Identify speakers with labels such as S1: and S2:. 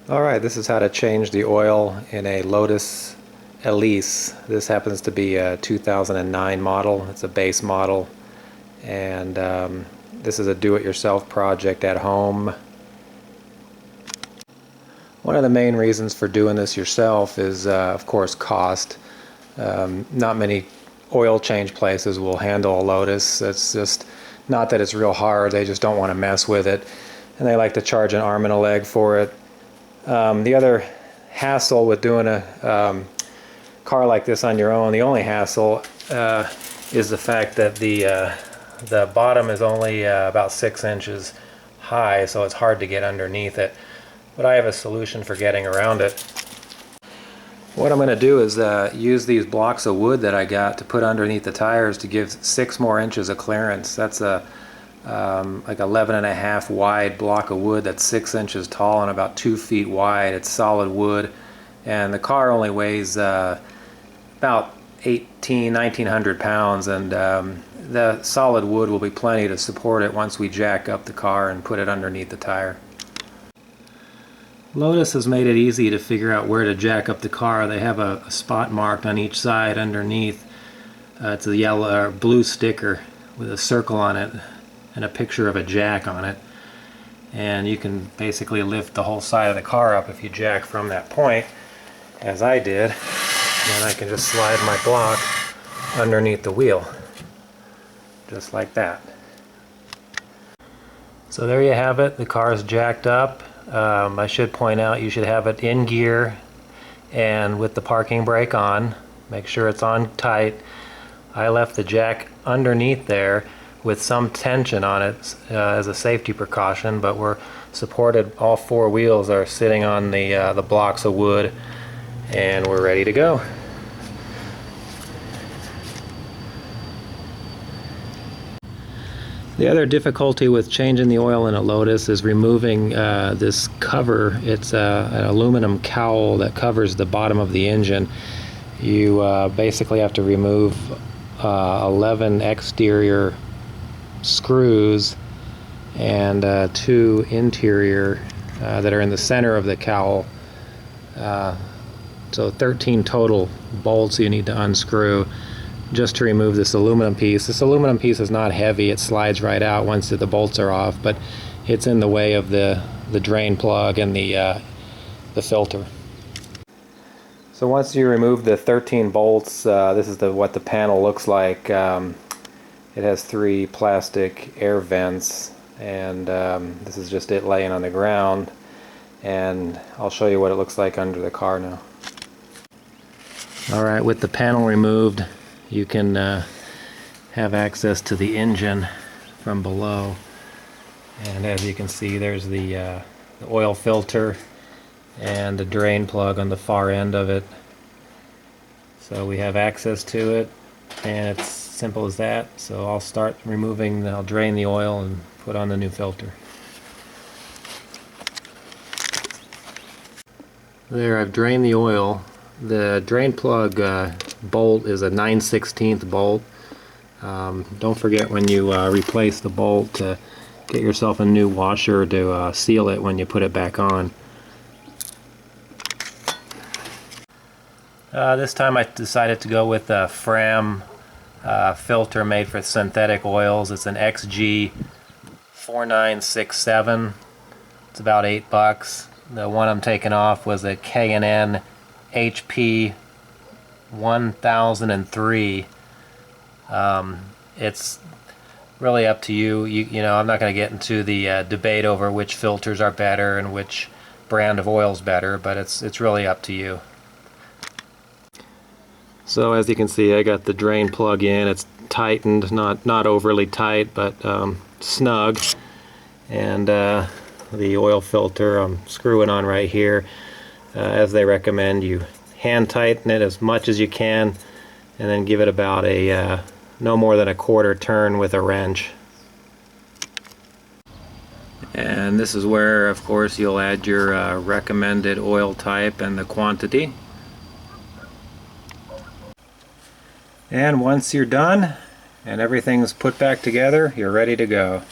S1: Alright, this is how to change the oil in a Lotus Elise. This happens to be a 2009 model. It's a base model, and this is a do-it-yourself project at home. One of the main reasons for doing this yourself is of course cost. Not many oil change places will handle a Lotus. It's just not that it's real hard, they just don't want to mess with it, and they like to charge an arm and a leg for it. The other hassle with doing a car like this on your own, the only hassle is the fact that the bottom is only about 6 inches high, so it's hard to get underneath it. But I have a solution for getting around it. What I'm going to do is use these blocks of wood that I got to put underneath the tires to give 6 more inches of clearance. That's a like 11.5 wide block of wood that's 6 inches tall and about 2 feet wide. It's solid wood, and the car only weighs about 1900 pounds, and the solid wood will be plenty to support it once we jack up the car and put it underneath the tire. Lotus has made it easy to figure out where to jack up the car. They have a spot marked on each side underneath. It's a yellow or blue sticker with a circle on it and a picture of a jack on it, and you can basically lift the whole side of the car up if you jack from that point, as I did, and I can just slide my block underneath the wheel just like that. So there you have it, the car is jacked up. I should point out you should have it in gear and with the parking brake on. Make sure it's on tight. I left the jack underneath there with some tension on it as a safety precaution, but we're supported. All 4 wheels are sitting on the blocks of wood, and we're ready to go. The other difficulty with changing the oil in a Lotus is removing this cover. It's an aluminum cowl that covers the bottom of the engine. You basically have to remove 11 exterior screws and 2 interior that are in the center of the cowl. So 13 total bolts you need to unscrew just to remove this aluminum piece. This aluminum piece is not heavy, it slides right out once the bolts are off, but it's in the way of the drain plug and the filter. So once you remove the 13 bolts, this is what the panel looks like. It has 3 plastic air vents, and this is just it laying on the ground, and I'll show you what it looks like under the car now. Alright, with the panel removed, you can have access to the engine from below, and as you can see, there's the oil filter and the drain plug on the far end of it. So we have access to it, and it's simple as that. So I'll start removing, I'll drain the oil and put on the new filter. There, I've drained the oil. The drain plug bolt is a 9/16 bolt. Don't forget when you replace the bolt to get yourself a new washer to seal it when you put it back on. This time I decided to go with a Fram filter made for synthetic oils. It's an XG 4967. It's about $8. The one I'm taking off was a K&N HP 1003. It's really up to you. You know, I'm not going to get into the debate over which filters are better and which brand of oil is better, but it's really up to you. So as you can see, I got the drain plug in. It's tightened, not overly tight, but snug. And the oil filter I'm screwing on right here. As they recommend, you hand tighten it as much as you can, and then give it about a no more than a quarter turn with a wrench. And this is where, of course, you'll add your recommended oil type and the quantity. And once you're done and everything's put back together, you're ready to go.